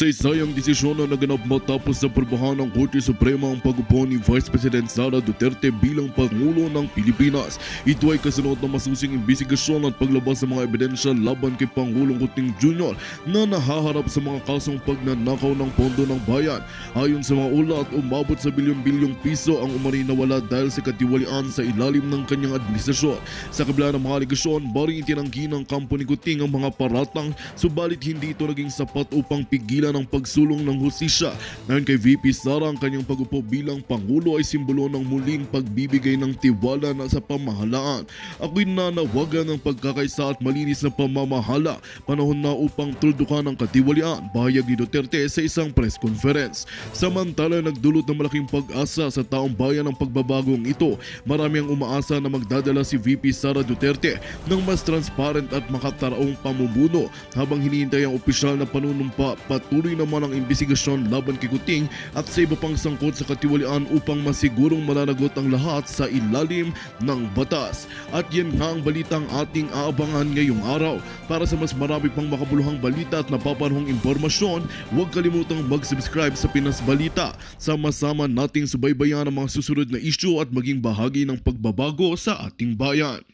Saysayang desisyon na naganap matapos sa porbahan ng Korte Suprema ang pag-upo ni Vice President Sara Duterte bilang Pangulo ng Pilipinas. Ito ay kasunod ng masusing imbestigasyon at paglabas ng mga ebidensya laban kay Pangulong Kuting Jr. na nahaharap sa mga kasong pagnanakaw ng pondo ng bayan. Ayon sa mga ulat, umabot sa bilyon-bilyong piso ang umani nawala dahil sa katiwalian sa ilalim ng kanyang administrasyon. Sa kabila ng mga aligasyon, baring itinanggi ng kampo ni Kuting ang mga paratang, subalit hindi ito naging sapat upang pigilan ng pagsulong ng hustisya. Ngayon kay VP Sara, ang kanyang pag-upo bilang Pangulo ay simbolo ng muling pagbibigay ng tiwala na sa pamahalaan. Ako'y nanawagan ng pagkakaisa at malinis na pamamahala. Panahon na upang tuldukan ang katiwalian, bahayag ni Duterte sa isang press conference. Samantala, nagdulot ng malaking pag-asa sa taong bayan ang pagbabagong ito. Marami ang umaasa na magdadala si VP Sara Duterte ng mas transparent at makataraong pamumuno. Habang hinihintay ang opisyal na panunumpa, patuloy naman ang imbestigasyon laban kay Kuting at sa iba pang sangkot sa katiwalian upang masigurong mananagot ang lahat sa ilalim ng batas. At yan nga ang balitang ating aabangan ngayong araw. Para sa mas marami pang makabuluhang balita at napapanahong impormasyon, huwag kalimutang mag-subscribe sa Pinas Balita. Sama-sama nating subaybayan ang mga susunod na issue at maging bahagi ng pagbabago sa ating bayan.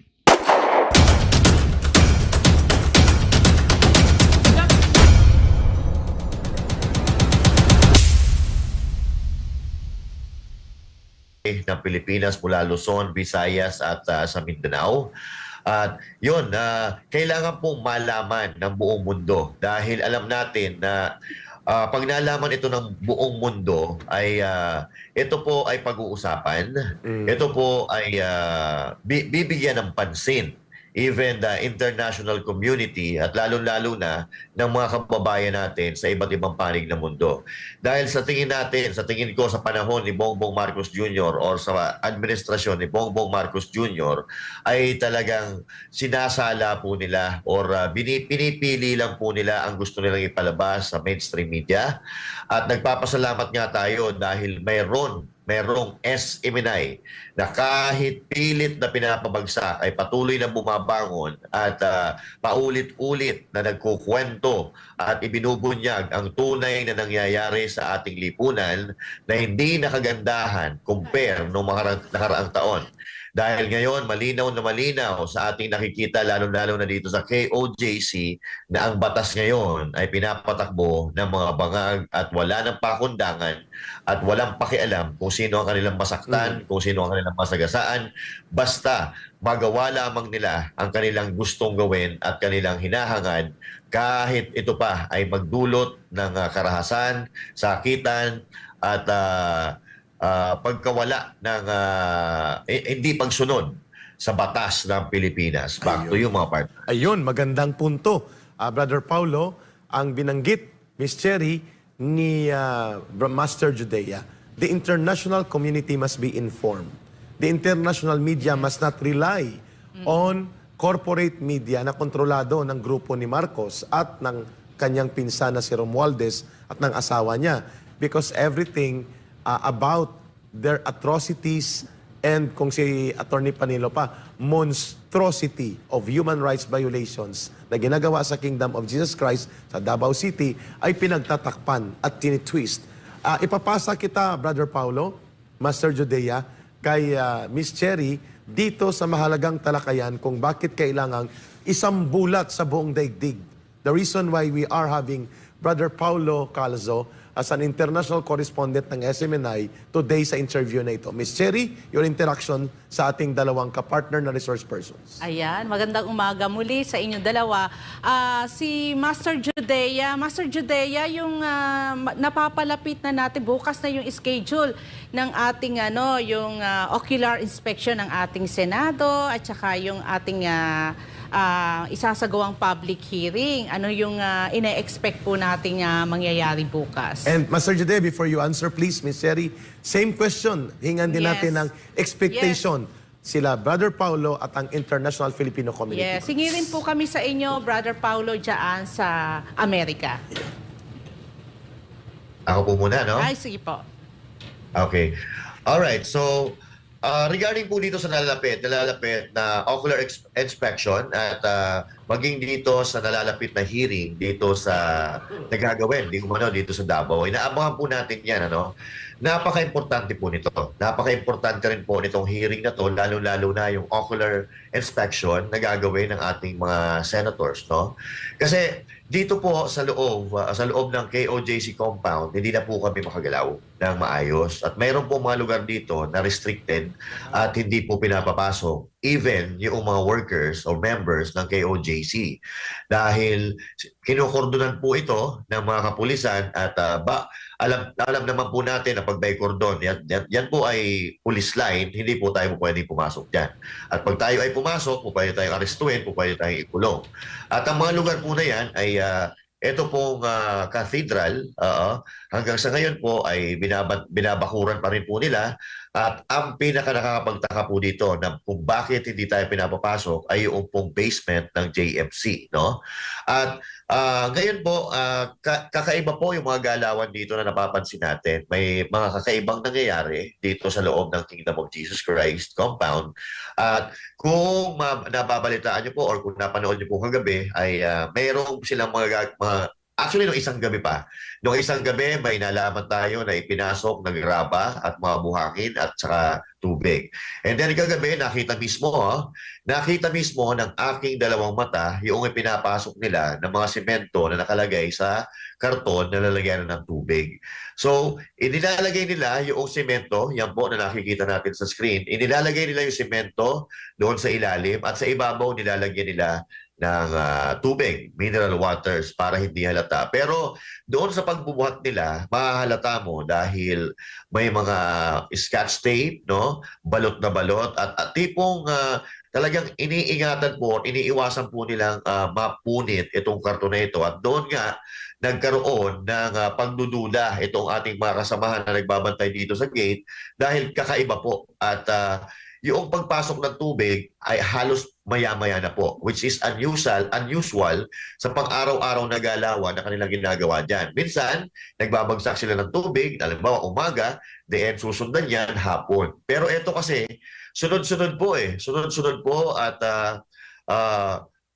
Ng Pilipinas mula Luzon, Visayas at sa Mindanao. At yun, kailangan pong malaman ng buong mundo dahil alam natin na pag nalaman ito ng buong mundo ay ito po ay pag-uusapan, ito po ay bibigyan ng pansin even the international community at lalo-lalo na ng mga kababayan natin sa iba't ibang panig ng mundo. Dahil sa tingin natin, sa tingin ko sa panahon ni Bongbong Marcos Jr. or sa administrasyon ni Bongbong Marcos Jr. ay talagang sinasala po nila or pinipili lang po nila ang gusto nilang ipalabas sa mainstream media. At nagpapasalamat nga tayo dahil merong SMNI na kahit pilit na pinapabagsak ay patuloy na bumabangon at paulit-ulit na nagkukwento at ibinubunyag ang tunay na nangyayari sa ating lipunan na hindi nakagandahan compare noong mga nakaraang taon. Dahil ngayon, malinaw na malinaw sa ating nakikita, lalo-lalo na dito sa KOJC, na ang batas ngayon ay pinapatakbo ng mga bangag at wala ng pakundangan at walang pakialam kung sino ang kanilang masaktan, kung sino ang kanilang masagasaan. Basta magawa lamang nila ang kanilang gustong gawin at kanilang hinahangad kahit ito pa ay magdulot ng karahasan, sakitan at pagkawala ng hindi pagsunod sa batas ng Pilipinas. Back to you, mga partner. Ayun, magandang punto. Brother Paulo, ang binanggit, Miss Cherry, ni Master Judea, the international community must be informed. The international media must not rely on corporate media na kontrolado ng grupo ni Marcos at ng kanyang pinsan na si Romualdez at ng asawa niya. Because everything about their atrocities and kung si Attorney Panilo pa, monstrosity of human rights violations na ginagawa sa Kingdom of Jesus Christ sa Davao City ay pinagtatakpan at tinitwist. Ipapasa kita, Brother Paulo, Master Judea, kay Miss Cherry dito sa mahalagang talakayan kung bakit kailangang isang bulat sa buong daigdig. The reason why we are having Brother Paulo Calzo as an international correspondent ng SMNI today sa interview na ito. Ms. Cherry, your interaction sa ating dalawang kapartner na resource persons. Ayan, magandang umaga muli sa inyong dalawa. Si Master Judea, yung napapalapit na natin, bukas na yung schedule ng ating yung ocular inspection ng ating Senado at saka yung ating isasagawang public hearing. Ano yung ine-expect po nating mangyayari bukas? And Master Judea, before you answer, please, Ms. Cherry, same question. Hingan din natin ng expectation. Sila, Brother Paulo at ang International Filipino Community. Yes, hingirin po kami sa inyo, Brother Paulo, dyan sa Amerika. Ako po muna, no? Ay, sige po. Okay. Alright, so Regarding po dito sa nalalapit na ocular inspection at maging dito sa nalalapit na hearing dito sa nagagawin, dito sa Davao, inaabangan po natin yan. Napaka-importante po nito. Napaka-importante rin po nitong hearing na to, lalo-lalo na yung ocular inspection na gagawin ng ating mga senators. No? Kasi dito po sa loob ng KOJC compound, hindi na po kami makagalaw ng maayos. At mayroon po mga lugar dito na restricted at hindi po pinapapasok even yung mga workers or members ng KOJC. Dahil kinukordonan po ito ng mga kapulisan at alam naman po natin na pag may kordon, yan po ay police line, hindi po tayo pwede pumasok dyan. At pag tayo ay pumasok, pwede tayong arestuin, pwede tayong ikulong. At ang mga lugar po na yan ay ito pong cathedral, hanggang sa ngayon po ay binabakuran pa rin po nila. At ang pinaka-nakakapagtaka po dito na kung bakit hindi tayo pinapapasok ay yung pong basement ng JMC. No? At ngayon po, kakaiba po yung mga galawan dito na napapansin natin. May mga kakaibang nangyayari dito sa loob ng Kingdom of Jesus Christ compound. At kung nababalitaan nyo po or kung napanood nyo po kagabi, ay mayroong silang actually, nung isang gabi may nalaman tayo na ipinasok ng graba at mga buhangin at saka tubig. And then kagabi, nakita mismo ng aking dalawang mata yung ipinapasok nila ng mga semento na nakalagay sa karton na lalagyan ng tubig. So, inilalagay nila yung semento, yan po na nakikita natin sa screen, inilalagay nila yung semento doon sa ilalim at sa ibabaw nilalagyan nila ng tubig, mineral waters para hindi halata. Pero doon sa pagbubuhat nila, mahalata mo dahil may mga scotch tape, no? Balot na balot at tipong talagang iniingatan po, iniiwasan po nilang mapunit itong karton na ito. At doon nga nagkaroon ng pagdududa itong ating mga kasamahan na nagbabantay dito sa gate dahil kakaiba po at yung pagpasok ng tubig ay halos maya-maya na po, which is unusual sa pang-araw-araw na galawan na kanilang ginagawa dyan. Minsan, nagbabagsak sila ng tubig, halimbawa umaga, then susundan yan hapon. Pero ito kasi, sunod-sunod po at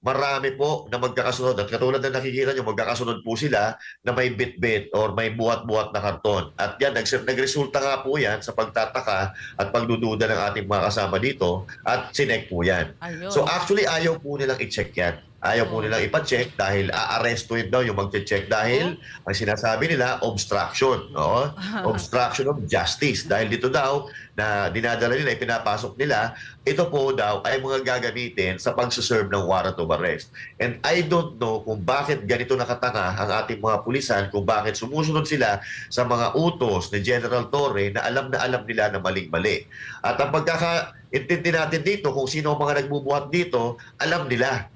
marami po na magkakasunod. At katulad na nakikita nyo, magkakasunod po sila na may bit-bit or may buhat-buhat na karton. At yan, nagresulta nga po yan sa pagtataka at pagdududa ng ating mga kasama dito at sinek po yan. Ayun. So actually, ayaw po nilang i-check yan. Ayaw po nilang ipacheck dahil aarestuin daw yung magche-check dahil ang sinasabi nila, obstruction. No? Obstruction of justice. Dahil dito daw na dinadala nila, pinapasok nila, ito po daw ay mga gagamitin sa pagsuserve ng warrant of arrest. And I don't know kung bakit ganito nakatanga ang ating mga pulisan, kung bakit sumusunod sila sa mga utos ni General Torre na alam nila na maling-mali. At ang pagkakaintindi natin dito, kung sino ang mga nagbubuhat dito, alam nila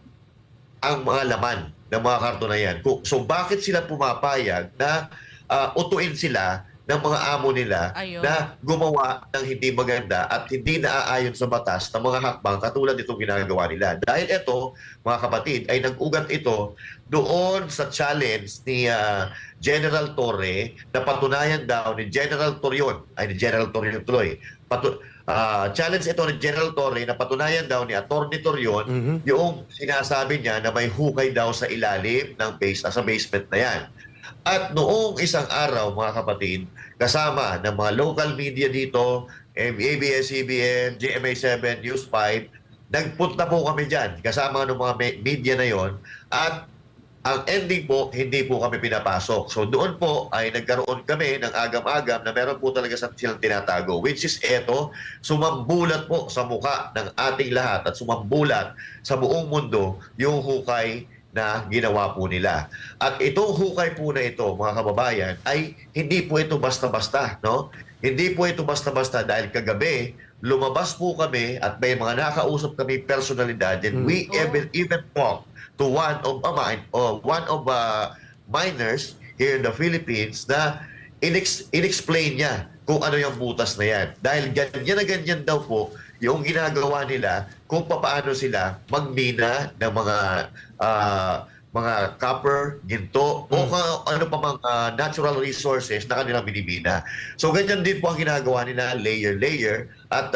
ang mga laman ng mga karton na yan. So bakit sila pumapayag na utuin sila ng mga amo nila na gumawa ng hindi maganda at hindi naaayon sa batas ng mga hakbang katulad itong ginagawa nila. Dahil ito, mga kapatid, ay nag-ugat ito doon sa challenge ni General Torre na patunayan daw ni General Torion tuloy. Challenge ito ni General Torre na patunayan daw ni Atty. Torion yung sinasabi niya na may hukay daw sa ilalim ng sa basement na yan. At noong isang araw, mga kapatid, kasama ng mga local media dito, ABS-CBN, GMA7, News 5, nagpunta po kami dyan, kasama ng mga media na yon. At ang ending po, hindi po kami pinapasok. So doon po ay nagkaroon kami ng agam-agam na meron po talaga silang tinatago, which is eto, sumambulat po sa mukha ng ating lahat at sumambulat sa buong mundo yung hukay na ginawa po nila. At itong hukay po na ito, mga kababayan, ay hindi po ito basta-basta, no? Hindi po ito basta-basta dahil kagabi, lumabas po kami at may mga nakausap kami personalidad and we even talked to one of miners here in the Philippines na inexplain niya kung ano yung butas na yan. Dahil ganyan na ganyan daw po yung ginagawa nila kung paano sila magmina ng mga copper, ginto, o ano pa mga natural resources na kanilang binibina. So ganyan din po ang ginagawa nila, layer, at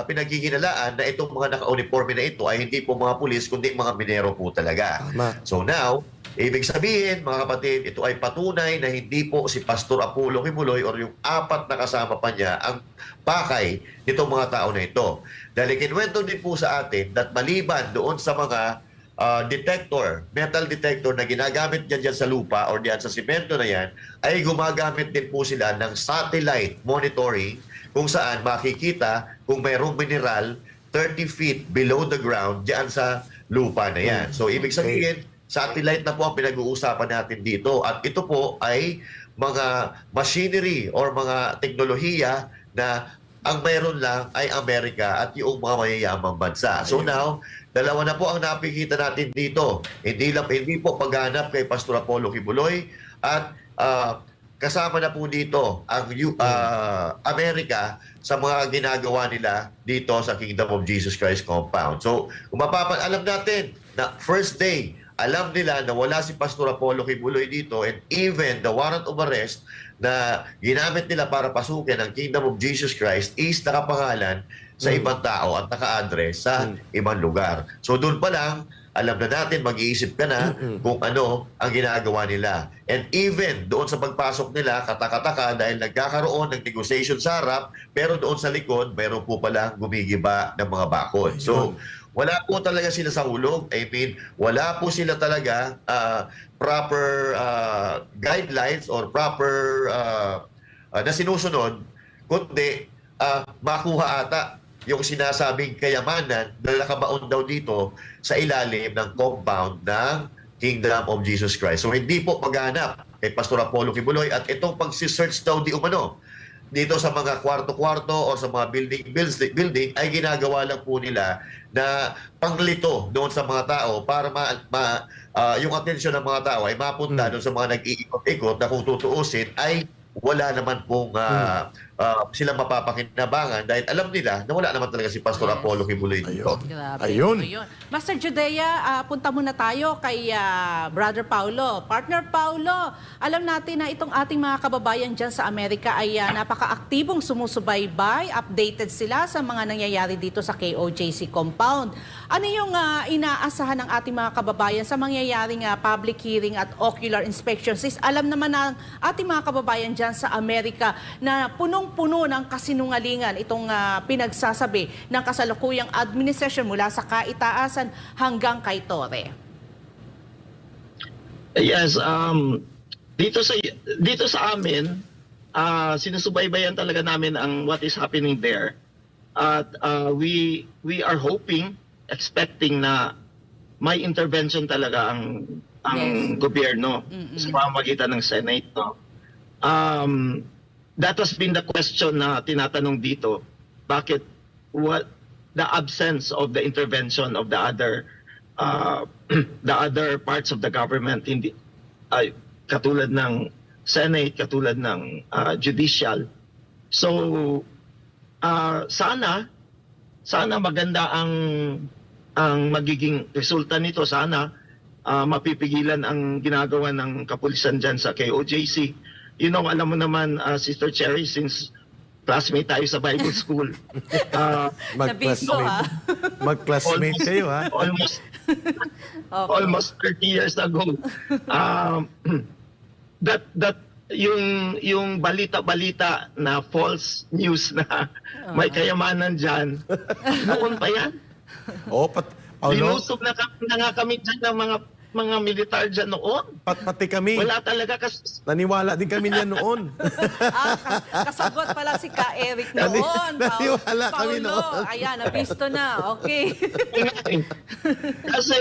pinaghihinalaan na itong mga naka-uniforme na ito ay hindi po mga pulis, kundi mga minero po talaga. Tama. So now, ibig sabihin, mga kapatid, ito ay patunay na hindi po si Pastor Apollo Kibuloy or yung 4 na kasama pa niya ang pakay nitong mga tao na ito. Dahil ikinwento din po sa atin that maliban doon sa mga metal detector na ginagamit dyan sa lupa or diyan sa simento na yan, ay gumagamit din po sila ng satellite monitoring kung saan makikita kung mayroong mineral 30 feet below the ground diyan sa lupa na yan. So ibig sabihin, satellite na po ang pinag-uusapan natin dito. At ito po ay mga machinery or mga teknolohiya na ang mayroon lang ay Amerika at yung mga mayayamang bansa. So now, dalawa na po ang napikita natin dito. Hindi po paghanap kay Pastor Apollo Kibuloy at kasama na po dito ang Amerika sa mga ginagawa nila dito sa Kingdom of Jesus Christ compound. So, kung alam natin na first day, alam nila na wala si Pastor Apollo Kibuloy dito, and even the warrant of arrest na ginamit nila para pasukin ang Kingdom of Jesus Christ is nakapangalan sa ibang tao at naka-address sa ibang lugar. So doon pa lang, alam na natin, mag-iisip ka na kung ano ang ginagawa nila. And even doon sa pagpasok nila, katakataka dahil nagkakaroon ng negotiation sa harap, pero doon sa likod, mayroon po palang gumigiba ng mga bakod. So, wala po talaga sila sa hulog. I mean, wala po sila talaga proper guidelines or proper na sinusunod, kundi makuha ata yung sinasabing kayamanan na nakabaon daw dito sa ilalim ng compound ng Kingdom of Jesus Christ. So hindi po paghanap kay Pastor Apollo Kibuloy at itong pagsisearch daw di umano dito sa mga kwarto-kwarto o sa mga building ay ginagawa lang po nila na panglito doon sa mga tao para yung atensyon ng mga tao ay mapunta doon sa mga nag-iikot-ikot na kung tutuusin ay wala naman pong silang mapapakinabangan dahil alam nila na wala naman talaga si Pastor Apollo Kibuloy dito. Grabe. Ayun. Master Judea, punta muna tayo kay Brother Paulo. Partner Paulo, alam natin na itong ating mga kababayan dyan sa Amerika ay napaka-aktibong sumusubaybay, updated sila sa mga nangyayari dito sa KOJC compound. Ano yung inaasahan ng ating mga kababayan sa mangyayaring public hearing at ocular inspection? Sis, alam naman ng ating mga kababayan dyan sa Amerika na punong-puno ng kasinungalingan itong pinagsasabi ng kasalukuyang administrasyon mula sa kaitaasan hanggang kay Torre. Yes, dito sa amin, sinusubaybayan talaga namin ang what is happening there. At we are hoping, expecting na may intervention talaga ang gobyerno sa pamamagitan ng Senate, no? That has been the question na tinatanong dito. Bakit the absence of the intervention of the other parts of the government, hindi katulad ng Senate, katulad ng judicial. So sana maganda ang magiging resulta nito. Sana mapipigilan ang ginagawa ng kapulisan dyan sa KOJC. You know, alam mo naman, Sister Cherry, since classmate tayo sa Bible School. Mag-classmate kayo, ha? Almost 30 years ago. That yung balita-balita na false news na may kayamanan dyan, noon pa yan. Paulo, Linusob na nga kami dyan ng mga militar dyan noon. pati kami. Wala talaga Naniwala din kami niyan noon. Kasagot pala si Ka Eric noon. Naniwala kami Paulo, noon. ayan, nabisto na. Okay. kasi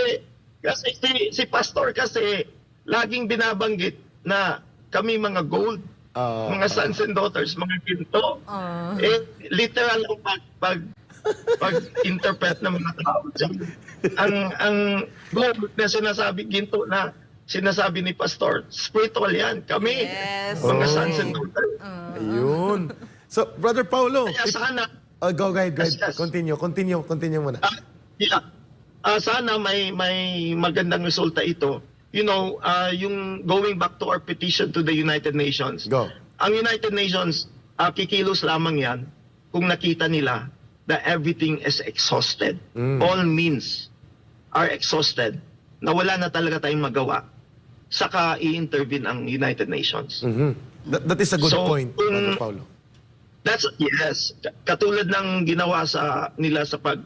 si Pastor kasi laging binabanggit na kami mga gold, mga sons and daughters, mga ginto. Literal ang pag-interpret ng mga tao dyan. Ang gold na sinasabi, ginto na sinasabi ni Pastor, spiritual yan. Kami, mga sons and daughters. Ayun. So, Brother Paulo. Kaya sana, Go ahead. Yes. Continue muna. sana may magandang resulta ito. You know, yung going back to our petition to the United Nations. Go. Ang United Nations, kikilos lamang yan kung nakita nila that everything is exhausted. All means are exhausted. Na wala na talaga tayong magawa. Saka i-intervene ang United Nations. That is a good So, point, Brother Paulo. That's yes. Katulad ng ginawa nila sa pag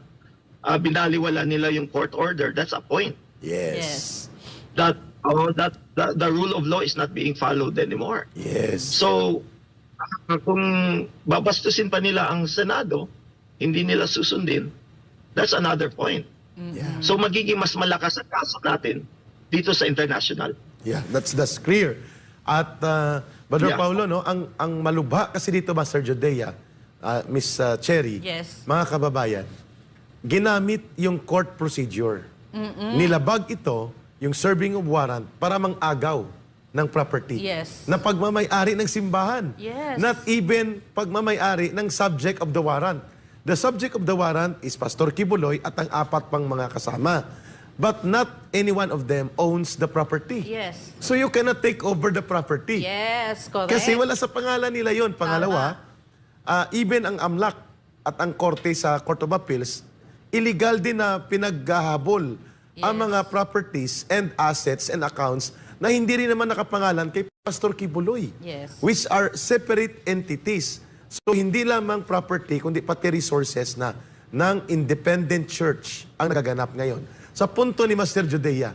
binaliwala nila yung court order. That's a point. Yes. That the rule of law is not being followed anymore. Yes. So kung babastusin pa nila ang Senado, hindi nila susundin. That's another point. Yeah. So magiging mas malakas ang kaso natin dito sa international. Yeah, that's clear. At Brother Yeah. Paulo, no, ang malubha kasi dito, Master Judea, Miss Cherry, Yes. mga kababayan, ginamit yung court procedure. Nilabag ito, yung serving of warrant, para mang-agaw ng property. Yes. Na pagmamay-ari ng simbahan. Yes. Not even pagmamay-ari ng subject of the warrant. The subject of the warrant is Pastor Kibuloy at ang 4 pang mga kasama. But not any one of them owns the property. Yes. So you cannot take over the property. Yes, correct. Kasi wala sa pangalan nila yon. Pangalawa, even ang AMLAC at ang korte sa Court of Appeals, illegal din na pinaghahabol ang mga properties and assets and accounts na hindi rin naman nakapangalan kay Pastor Kibuloy. Yes. Which are separate entities. So hindi lamang property, kundi pati resources na ng independent church ang nagaganap ngayon. Sa punto ni Master Judea,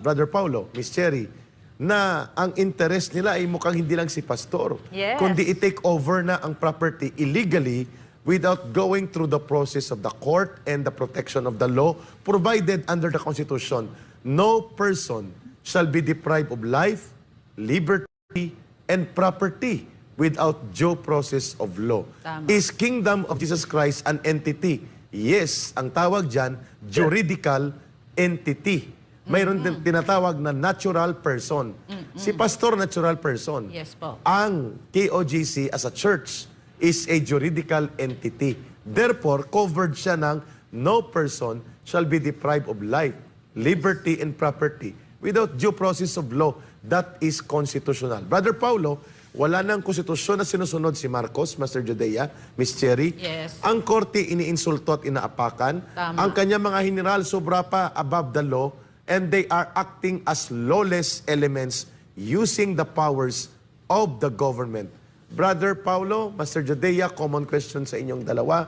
Brother Paulo, Miss Cherry, na ang interest nila ay mukhang hindi lang si pastor, Yes. kundi i-take over na ang property illegally without going through the process of the court and the protection of the law provided under the Constitution. No person shall be deprived of life, liberty, and property without due process of law. Tama. Is Kingdom of Jesus Christ an entity? Yes, ang tawag dyan, juridical entity. Mayroon din tinatawag na natural person. Si pastor, natural person. Yes po. Ang KOGC as a church is a juridical entity. Therefore, covered siya ng no person shall be deprived of life, liberty, and property without due process of law. That is constitutional. Brother Paulo, wala nang konstitusyon na sinusunod si Marcos, Master Judea, Miss Cherry. Yes. Ang korte iniinsulto at inaapakan. Tama. Ang kanyang mga general sobra pa above the law and they are acting as lawless elements using the powers of the government. Brother Paulo, Master Judea, common question sa inyong dalawa.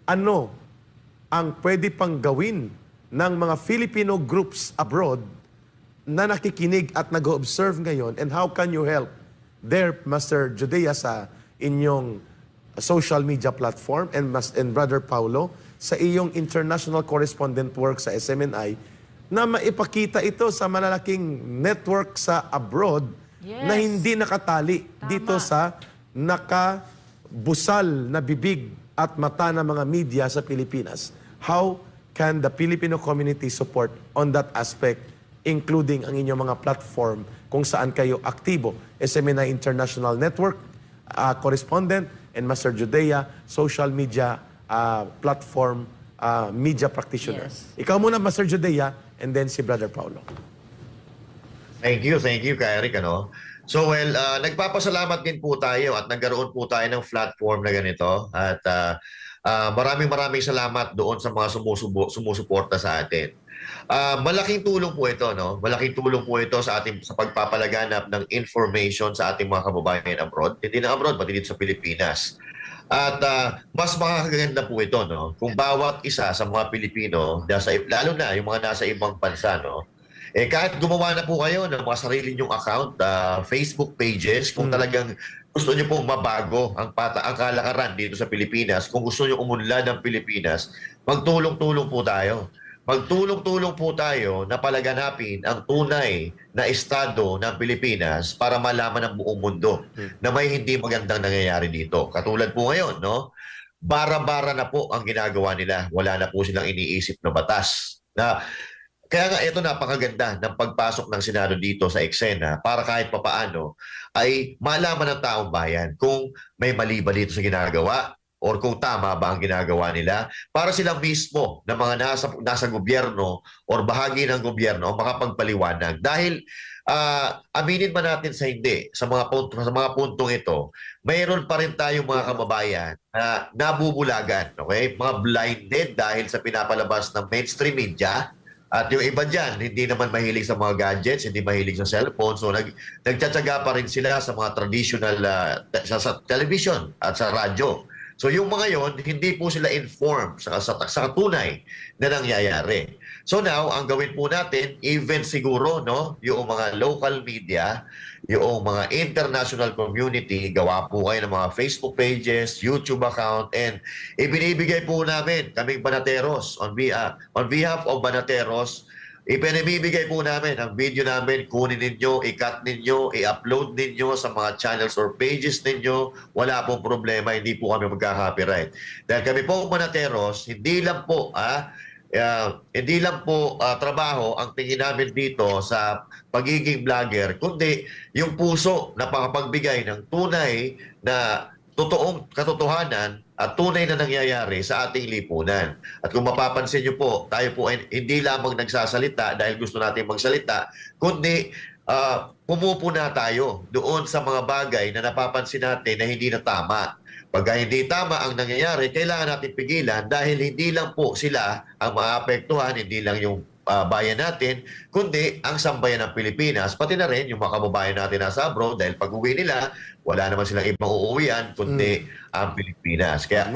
Ano ang pwede pang gawin ng mga Filipino groups abroad na nakikinig at nag-observe ngayon, and how can you help there, Master Judea, sa inyong social media platform, and Brother Paulo, sa iyong international correspondent work sa SMNI, na maipakita ito sa malalaking network sa abroad Yes. na hindi nakatali Tama. dito sa nakabusal na bibig at mata ng mga media sa Pilipinas. How can the Filipino community support on that aspect, including ang inyong mga platform kung saan kayo aktibo? SMNI International Network, correspondent, and Master Judea, social media platform media practitioner. Yes. Ikaw muna, Master Judea, and then si Brother Paulo. Thank you, Kay Eric. So nagpapasalamat din po tayo at nagkaroon po tayo ng platform na ganito. At maraming salamat doon sa mga sumusuporta sa atin. Malaking tulong po ito, no? Malaking tulong po ito sa ating sa pagpapalaganap ng information sa ating mga kababayan abroad. Hindi na abroad, pati dito sa Pilipinas. At mas makakaganda po ito, no? Kung bawat isa sa mga Pilipino, lalo na yung mga nasa ibang bansa, no? Kahit gumawa na po kayo ng mga sarili nyong account, Facebook pages, kung talagang gusto nyo pong mabago ang kalakaran dito sa Pilipinas, kung gusto nyo umunlad ng Pilipinas, magtulong-tulong po tayo. Magtulong-tulong po tayo na palaganapin ang tunay na estado ng Pilipinas para malaman ng buong mundo na may hindi magandang nangyayari dito. Katulad po ngayon, no? Bara-bara na po ang ginagawa nila. Wala na po silang iniisip na batas. Kaya nga ito napakaganda ng pagpasok ng Senado dito sa eksena para kahit papaano ay malaman ng taong bayan kung may mali ba dito sa ginagawa or kung tama ba ang ginagawa nila para sila mismo na mga nasa gobyerno or bahagi ng gobyerno ang makapagpaliwanag. Dahil aminin man natin sa hindi, sa mga puntong ito, mayroon pa rin tayong mga kababayan na nabubulagan, okay? Mga blinded dahil sa pinapalabas ng mainstream media. At yung iba dyan, hindi naman mahilig sa mga gadgets, hindi mahilig sa cellphone. So nagtsatsaga pa rin sila sa mga traditional sa television at sa radyo. So yung mga yon, hindi po sila informed sa tunay na nangyayari. So now, ang gawin po natin, even siguro, no, yung mga local media, yung mga international community, gawa po kayo ng mga Facebook pages, YouTube account, and ibinibigay po namin, kaming Banateros, on behalf of Banateros, ipinibigay po namin ang video namin, kunin ninyo, i-cut ninyo, i-upload ninyo sa mga channels or pages ninyo. Wala pong problema, hindi po kami magka-copyright. Dahil kami po Banateros, hindi lang po trabaho ang tingin namin dito sa pagiging vlogger, kundi yung puso na pakapagbigay ng tunay na totoong katotohanan at tunay na nangyayari sa ating lipunan. At kung mapapansin niyo po, tayo po ay hindi lamang nagsasalita dahil gusto natin magsalita, kundi pumupuna tayo doon sa mga bagay na napapansin natin na hindi na tama. Pagka hindi tama ang nangyayari, kailangan natin pigilan dahil hindi lang po sila ang maapektuhan, hindi lang yung bayan natin, kundi ang sambayan ng Pilipinas, pati na rin yung mga kababayan natin nasa abroad dahil pag-uwi nila, wala naman silang ibang uuwian kundi ang Pilipinas. Kaya